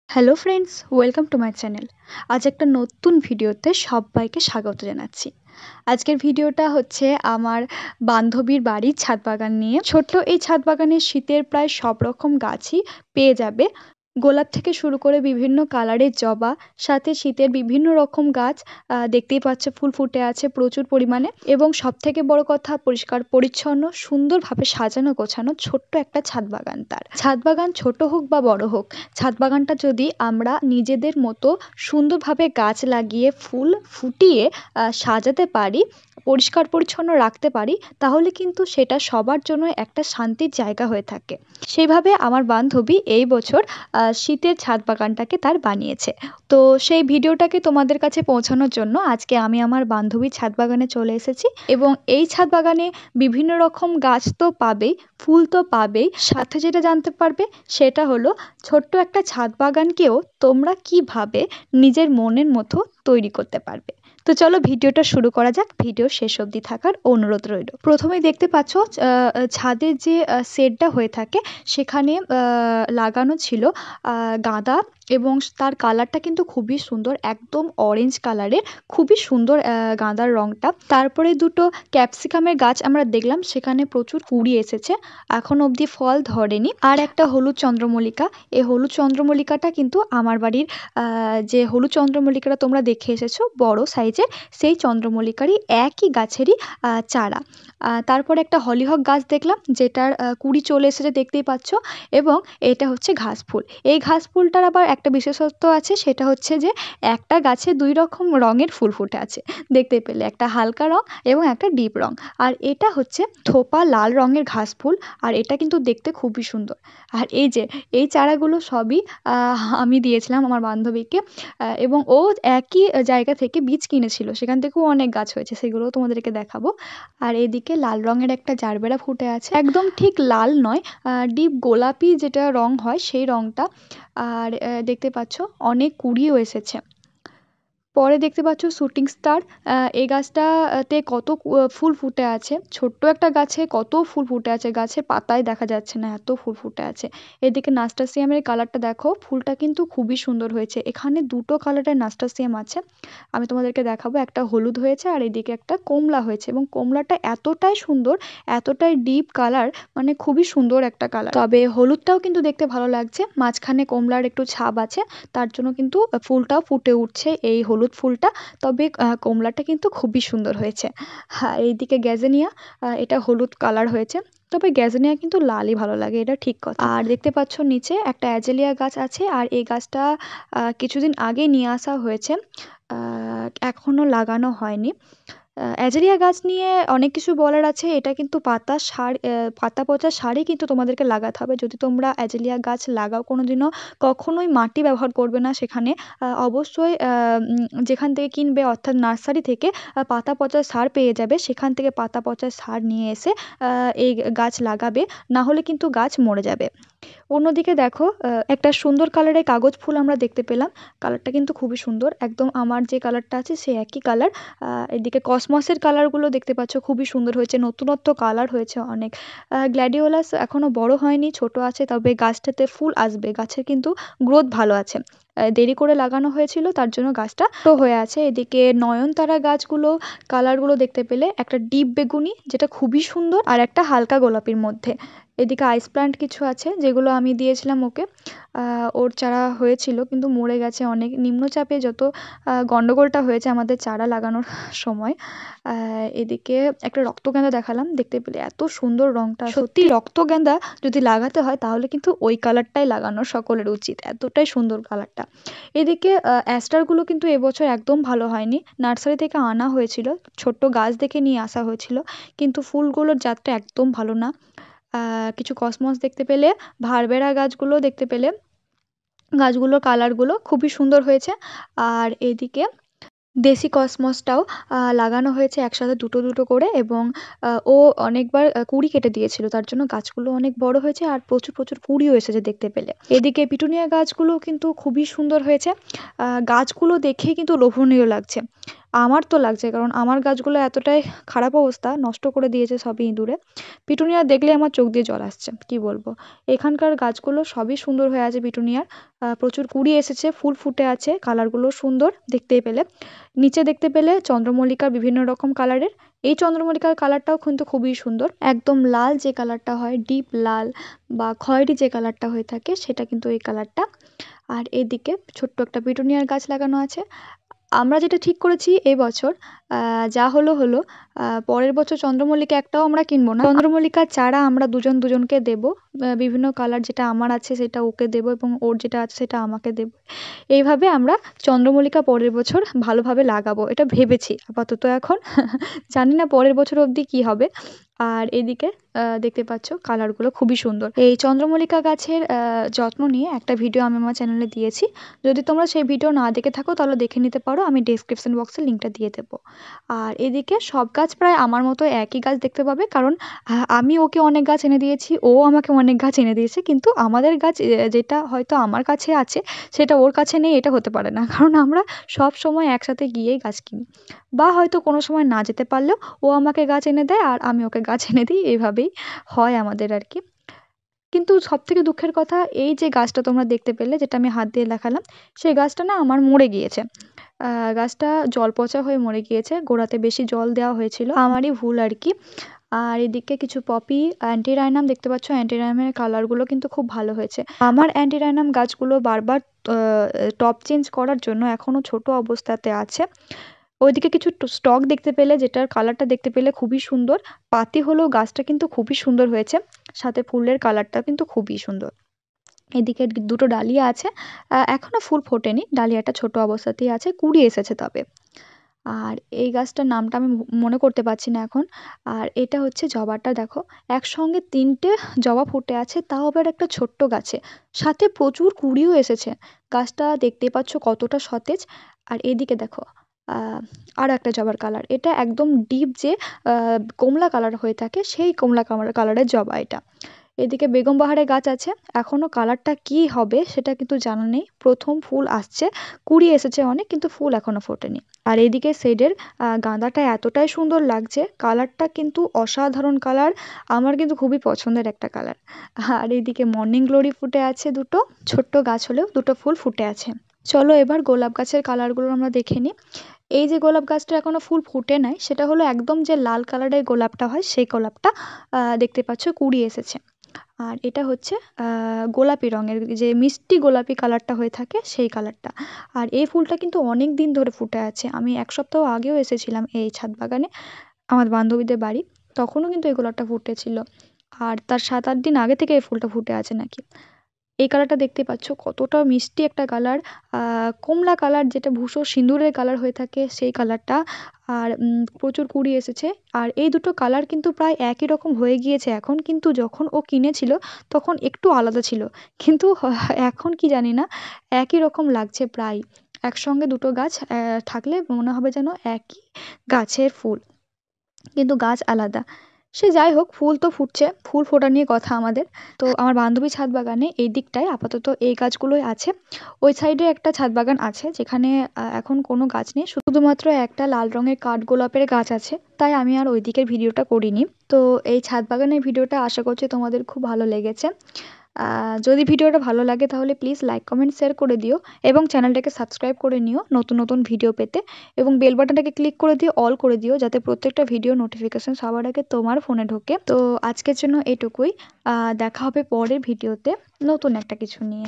Hello friends, welcome to my channel. আজ একটা নতুন ভিডিওতে সবাইকে স্বাগত জানাচ্ছি। আজকের ভিডিওটা হচ্ছে আমার বান্ধবীর বাড়ির ছাদ বাগান নিয়ে। ছোট্ট এই ছাদ বাগানে শীতের প্রায় সব রকম গাছই পেয়ে যাবে। গোলাপ থেকে শুরু করে বিভিন্ন কালারের জবা, সাথে শীতের বিভিন্ন রকম গাছ দেখতেই পাচ্ছ ফুল ফুটে আছে প্রচুর পরিমাণে। এবং সবথেকে বড় কথা, পরিষ্কার পরিচ্ছন্ন সুন্দরভাবে সাজানো গোছানো ছোট্ট একটা ছাদ বাগান। তার ছাদ বাগান ছোট হোক বা বড় হোক, ছাদ বাগানটা যদি আমরা নিজেদের মতো সুন্দরভাবে গাছ লাগিয়ে ফুল ফুটিয়ে সাজাতে পারি, পরিষ্কার পরিচ্ছন্ন রাখতে পারি, তাহলে কিন্তু সেটা সবার জন্য একটা শান্তির জায়গা হয়ে থাকে। সেইভাবে আমার বান্ধবী এই বছর শীতের ছাদ বাগানটাকে তার বানিয়েছে। তো সেই ভিডিওটাকে তোমাদের কাছে পৌঁছানোর জন্য আজকে আমি আমার বান্ধবীর ছাদ বাগানে চলে এসেছি। এবং এই ছাদ বাগানে বিভিন্ন রকম গাছ তো পাবেই, ফুল তো পাবেই, সাথে যেটা জানতে পারবে সেটা হলো ছোট্ট একটা ছাদ বাগানকেও তোমরা কিভাবে নিজের মনের মতো তৈরি করতে পারবে। তো চলো ভিডিওটা শুরু করা যাক, ভিডিও শেষ অবধি থাকার অনুরোধ রইল। প্রথমেই দেখতে পাচ্ছ ছাদের যে সেটটা হয়ে থাকে সেখানে লাগানো ছিল গাঁদা, এবং তার কালারটা কিন্তু খুবই সুন্দর, একদম অরেঞ্জ কালারের, খুবই সুন্দর গাঁদার রংটা। তারপরে দুটো ক্যাপসিকামের গাছ আমরা দেখলাম, সেখানে প্রচুর কুঁড়ি এসেছে, এখন অবধি ফল ধরেনি। আর একটা হলুদ চন্দ্রমল্লিকা, এই হলুদ চন্দ্রমল্লিকাটা কিন্তু আমার বাড়ির যে হলুদ চন্দ্রমল্লিকাটা তোমরা দেখে এসেছো বড় সাইজের, সেই চন্দ্রমল্লিকারই একই গাছেরই চারা। তারপরে একটা হলিহক গাছ দেখলাম, যেটার কুঁড়ি চলে এসেছে দেখতেই পাচ্ছ। এবং এটা হচ্ছে ঘাস ফুল। এই ঘাস ফুলটার আবার একটা বিশেষত্ব আছে, সেটা হচ্ছে যে একটা গাছে দুই রকম রঙের ফুল ফুটে আছে দেখতে পেলে, একটা হালকা রং এবং একটা ডিপ রং। আর এটা হচ্ছে থোপা লাল রঙের ঘাস ফুল, আর এটা কিন্তু দেখতে খুবই সুন্দর। আর এই যে এই চারাগুলো সবই আমি দিয়েছিলাম আমার বান্ধবীকে, এবং ও একই জায়গা থেকে বীজ কিনেছিল, সেখান থেকেও অনেক গাছ হয়েছে, সেগুলোও তোমাদেরকে দেখাবো। আর এদিকে লাল রঙের একটা জারবেরা ফুটে আছে, একদম ঠিক লাল নয়, ডিপ গোলাপি যেটা রং হয় সেই রংটা। আর দেখতে পাচ্ছ অনেক কুঁড়িও এসেছে। পরে দেখতে পাচ্ছ শুটিং স্টার, এই গাছটাতে কত ফুল ফুটে আছে, ছোট্ট একটা গাছে কত ফুল ফুটে আছে, গাছের পাতায় দেখা যাচ্ছে না এত ফুল ফুটে আছে। এদিকে নাস্টাসিয়ামের কালারটা দেখো, ফুলটা কিন্তু খুবই সুন্দর হয়েছে। এখানে দুটো কালারের নাস্টাসিয়াম আছে, আমি তোমাদেরকে দেখাবো। একটা হলুদ হয়েছে আর এদিকে একটা কমলা হয়েছে, এবং কমলাটা এতটাই সুন্দর, এতটাই ডিপ কালার, মানে খুবই সুন্দর একটা কালার। তবে হলুদটাও কিন্তু দেখতে ভালো লাগছে, মাঝখানে কমলার একটু ছাপ আছে, তার জন্য কিন্তু ফুলটাও ফুটে উঠছে এই হলুদ ফুলটা। তবে কমলাটা কিন্তু খুবই সুন্দর হয়েছে। হ্যাঁ, এইদিকে গ্যাজেনিয়া, এটা হলুদ কালার হয়েছে, তবে গ্যাজেনিয়া কিন্তু লালই ভালো লাগে, এটা ঠিক কথা। আর দেখতে পাচ্ছ নিচে একটা অ্যাজেলিয়া গাছ আছে, আর এই গাছটা কিছুদিন আগে নিয়ে আসা হয়েছে, এখনো লাগানো হয়নি। অ্যাজেলিয়া গাছ নিয়ে অনেক কিছু বলার আছে। এটা কিন্তু পাতা পচা সারই কিন্তু তোমাদেরকে লাগাতে হবে। যদি তোমরা অ্যাজেলিয়া গাছ লাগাও কোনোদিনও, কখনোই মাটি ব্যবহার করবে না সেখানে। অবশ্যই যেখান থেকে কিনবে, অর্থাৎ নার্সারি থেকে পাতা পচা সার পেয়ে যাবে, সেখান থেকে পাতা পচা সার নিয়ে এসে এই গাছ লাগাবে, না হলে কিন্তু গাছ মরে যাবে। অন্যদিকে দেখো, একটা সুন্দর কালারের কাগজ ফুল আমরা দেখতে পেলাম, কালারটা কিন্তু খুবই সুন্দর, একদম আমার যে কালারটা আছে সেই একই কালার। এদিকে কসমসের কালারগুলো দেখতে পাচ্ছ, খুবই সুন্দর হয়েছে, নতুনত্ব কালার হয়েছে অনেক। গ্ল্যাডিওলাস এখনো বড় হয়নি, ছোট আছে, তবে গাছটাতে ফুল আসবে, গাছের কিন্তু গ্রোথ ভালো আছে। দেরি করে লাগানো হয়েছিল, তার জন্য গাছটা ছোট হয়ে আছে। এদিকে নয়নতারা গাছগুলো কালারগুলো দেখতে পেলে, একটা ডিপ বেগুনি যেটা খুবই সুন্দর, আর একটা হালকা গোলাপির মধ্যে। এদিকে আইস প্ল্যান্ট কিছু আছে, যেগুলো আমি দিয়েছিলাম ওকে, ওর চারা হয়েছিল কিন্তু মরে গেছে অনেক নিম্নচাপে, যত গন্ডগোলটা হয়েছে আমাদের চারা লাগানোর সময়। এদিকে একটা রক্তগেঁদা দেখালাম, দেখতে পেলে এত সুন্দর রংটা, সত্যি রক্তগেঁদা যদি লাগাতে হয় তাহলে কিন্তু ওই কালারটাই লাগানো সকলের উচিত, এতটাই সুন্দর কালারটা। এদিকে অ্যাস্টারগুলো কিন্তু এবছর একদম ভালো হয়নি, নার্সারি থেকে আনা হয়েছিল, ছোট্ট গাছ দেখে নিয়ে আসা হয়েছিল, কিন্তু ফুলগুলোর জাতটা একদম ভালো না। কিছু কসমস দেখতে পেলে, ভারবেরা গাছগুলো দেখতে পেলে, গাছগুলোর কালারগুলো খুবই সুন্দর হয়েছে। আর এদিকে দেশি কসমসটাও লাগানো হয়েছে একসাথে দুটো দুটো করে, এবং ও অনেকবার কুঁড়ি কেটে দিয়েছিল, তার জন্য গাছগুলো অনেক বড় হয়েছে, আর প্রচুর প্রচুর কুঁড়িও এসেছে দেখতে পেলে। এদিকে পিটুনিয়া গাছগুলো কিন্তু খুবই সুন্দর হয়েছে, গাছগুলো দেখেই কিন্তু লোভনীয় লাগছে। আমার তো লাগছে, কারণ আমার গাছগুলো এতটাই খারাপ অবস্থা, নষ্ট করে দিয়েছে সবই ইঁদুরে। পিটুনিয়া দেখলে আমার চোখ দিয়ে জল আসছে, কি বলবো। এখানকার গাছগুলো সবই সুন্দর হয়ে আছে পিটুনিয়ার, প্রচুর কুড়ি এসেছে, ফুল ফুটে আছে, কালারগুলো সুন্দর দেখতেই পেলে। নিচে দেখতে পেলে চন্দ্রমল্লিকার বিভিন্ন রকম কালারের। এই চন্দ্রমল্লিকার কালারটাও কিন্তু খুবই সুন্দর, একদম লাল যে কালারটা হয়, ডিপ লাল বা খয়েরি যে কালারটা হয়ে থাকে, সেটা কিন্তু এই কালারটা। আর এদিকে ছোট্ট একটা পিটুনিয়ার গাছ লাগানো আছে। আমরা যেটা ঠিক করেছি এবছর, যা হলো হলো, পরের বছর চন্দ্রমল্লিকা একটাও আমরা কিনবো না। চন্দ্রমল্লিকার চারা আমরা দুজন দুজনকে দেবো। বিভিন্ন কালার যেটা আমার আছে সেটা ওকে দেবো, এবং ওর যেটা আছে সেটা আমাকে দেবো। এইভাবে আমরা চন্দ্রমল্লিকা পরের বছর ভালোভাবে লাগাবো, এটা ভেবেছি আপাতত এখন। জানি না পরের বছর অবধি কি হবে। আর এদিকে দেখতে পাচ্ছ কালারগুলো খুবই সুন্দর। এই চন্দ্রমল্লিকা গাছের যত্ন নিয়ে একটা ভিডিও আমি আমার চ্যানেলে দিয়েছি। যদি তোমরা সেই ভিডিও না দেখে থাকো তাহলে দেখে নিতে পারো, আমি ডেসক্রিপশন বক্সে লিঙ্কটা দিয়ে দেবো। আর এদিকে সব গাছ প্রায় আমার মতো একই গাছ দেখতে পাবে, কারণ আমি ওকে অনেক গাছ এনে দিয়েছি, ও আমাকে অনেক গাছ এনে দিয়েছে, কিন্তু আমাদের গাছ যেটা হয়তো আমার কাছে আছে সেটা ওর কাছে নেই, এটা হতে পারে না। কারণ আমরা সব সময় একসাথে গিয়েই গাছ কিনি, বা হয়তো কোনো সময় না যেতে পারলেও ও আমাকে গাছ এনে দেয় আর আমি ওকে গাছ এনে দিই, এইভাবেই হয় আমাদের আর কি। কিন্তু সবথেকে দুঃখের কথা, এই যে গাছটা তোমরা দেখতে পেলে, যেটা আমি হাত দিয়ে দেখালাম, সেই গাছটা না আমার মরে গিয়েছে। গাছটা জল পচা হয়ে মরে গিয়েছে, গোড়াতে বেশি জল দেওয়া হয়েছিল, আমারই ভুল আর কি। আর এদিকে কিছু পপি, অ্যান্টিরাইনাম দেখতে পাচ্ছ, অ্যান্টিরাইনামের কালারগুলো কিন্তু খুব ভালো হয়েছে। আমার অ্যান্টিরাইনাম গাছগুলো বারবার টপ চেঞ্জ করার জন্য এখনো ছোট অবস্থাতে আছে। ওইদিকে কিছু স্টক দেখতে পেলে, যেটার কালারটা দেখতে পেলে খুবই সুন্দর। পাতি হলেও গাছটা কিন্তু খুবই সুন্দর হয়েছে, সাথে ফুলের কালারটা কিন্তু খুবই সুন্দর। এদিকে দুটো ডালিয়া আছে, এখনো ফুল ফোটেনি, ডালিয়াটা ছোট অবস্থাতেই আছে, কুড়ি এসেছে তবে। আর এই গাছটার নামটা আমি মনে করতে পারছি না এখন। আর এটা হচ্ছে জবাটা, দেখো একসঙ্গে 3টে জবা ফুটে আছে, তাও আবার একটা ছোট্ট গাছে, সাথে প্রচুর কুড়িও এসেছে। গাছটা দেখতেই পাচ্ছ কতটা সতেজ। আর এদিকে দেখো আরও একটা জবার কালার, এটা একদম ডিপ যে কমলা কালার হয়ে থাকে, সেই কমলা কালারের জবা এটা। এদিকে বেগম বাহারের গাছ আছে, এখনো কালারটা কি হবে সেটা কিন্তু জানা নেই, প্রথম ফুল আসছে, কুড়ি এসেছে অনেক, কিন্তু ফুল এখনো ফোটেনি। আর এদিকে শেডের গাঁদাটা এতটাই সুন্দর লাগছে, কালারটা কিন্তু অসাধারণ কালার, আমার কিন্তু খুবই পছন্দের একটা কালার। আর এদিকে মর্নিং গ্লোরি ফুটে আছে দুটো, ছোট্ট গাছ হলেও দুটো ফুল ফুটে আছে। চলো এবার গোলাপ গাছের কালারগুলো আমরা দেখে নিই। এই যে গোলাপ গাছটা এখনো ফুল ফুটে নাই, সেটা হলো একদম যে লাল কালারের গোলাপটা হয়, সেই গোলাপটা দেখতে পাচ্ছ কুড়ি এসেছে। আর এটা হচ্ছে গোলাপি রঙের, যে মিষ্টি গোলাপি কালারটা হয়ে থাকে সেই কালারটা। আর এই ফুলটা কিন্তু অনেক দিন ধরে ফুটে আছে, আমি 1 সপ্তাহ আগেও এসেছিলাম এই ছাদ বাগানে আমার বান্ধবীদের বাড়ি, তখনও কিন্তু এই গোলাপটা ফুটেছিল। আর তার 7-8 দিন আগে থেকে এই ফুলটা ফুটে আছে নাকি। এই কালারটা দেখতে পাচ্ছ কতটা মিষ্টি একটা কালার, কমলা কালার, যেটা ধূসর সিঁদুরের কালার হয়ে থাকে সেই কালারটা। আর প্রচুর কুড়ি এসেছে। আর এই দুটো কালার কিন্তু প্রায় একই রকম হয়ে গিয়েছে এখন, কিন্তু যখন ও কিনেছিল তখন একটু আলাদা ছিল, কিন্তু এখন কি জানি না একই রকম লাগছে প্রায়। একসঙ্গে দুটো গাছ থাকলে মনে হবে যেন একই গাছের ফুল, কিন্তু গাছ আলাদা। সে যাই হোক, ফুল তো ফুটছে, ফুল ফোটা নিয়ে কথা আমাদের। তো আমার বান্ধবীর ছাদ বাগানে এই দিকটায় আপাতত এই গাছগুলোই আছে। ওই সাইডে একটা ছাদ বাগান আছে যেখানে এখন কোনো গাছ নেই, শুধুমাত্র একটা লাল রঙের কাঠগোলাপের গাছ আছে, তাই আমি আর ওই দিকের ভিডিওটা করিনি। তো এই ছাদ বাগানের ভিডিওটা আশা করছি তোমাদের খুব ভালো লেগেছে। যদি ভিডিওটা ভালো লাগে তাহলে প্লিজ লাইক কমেন্ট শেয়ার করে দিও, এবং চ্যানেলটাকে সাবস্ক্রাইব করে নিও নতুন নতুন ভিডিও পেতে, এবং বেল বাটনটাকে ক্লিক করে দিয়ে অল করে দিও, যাতে প্রত্যেকটা ভিডিও নোটিফিকেশন সবার আগে তোমার ফোনে ঢোকে। তো আজকের জন্য এটুকুই, দেখা হবে পরের ভিডিওতে নতুন একটা কিছু নিয়ে।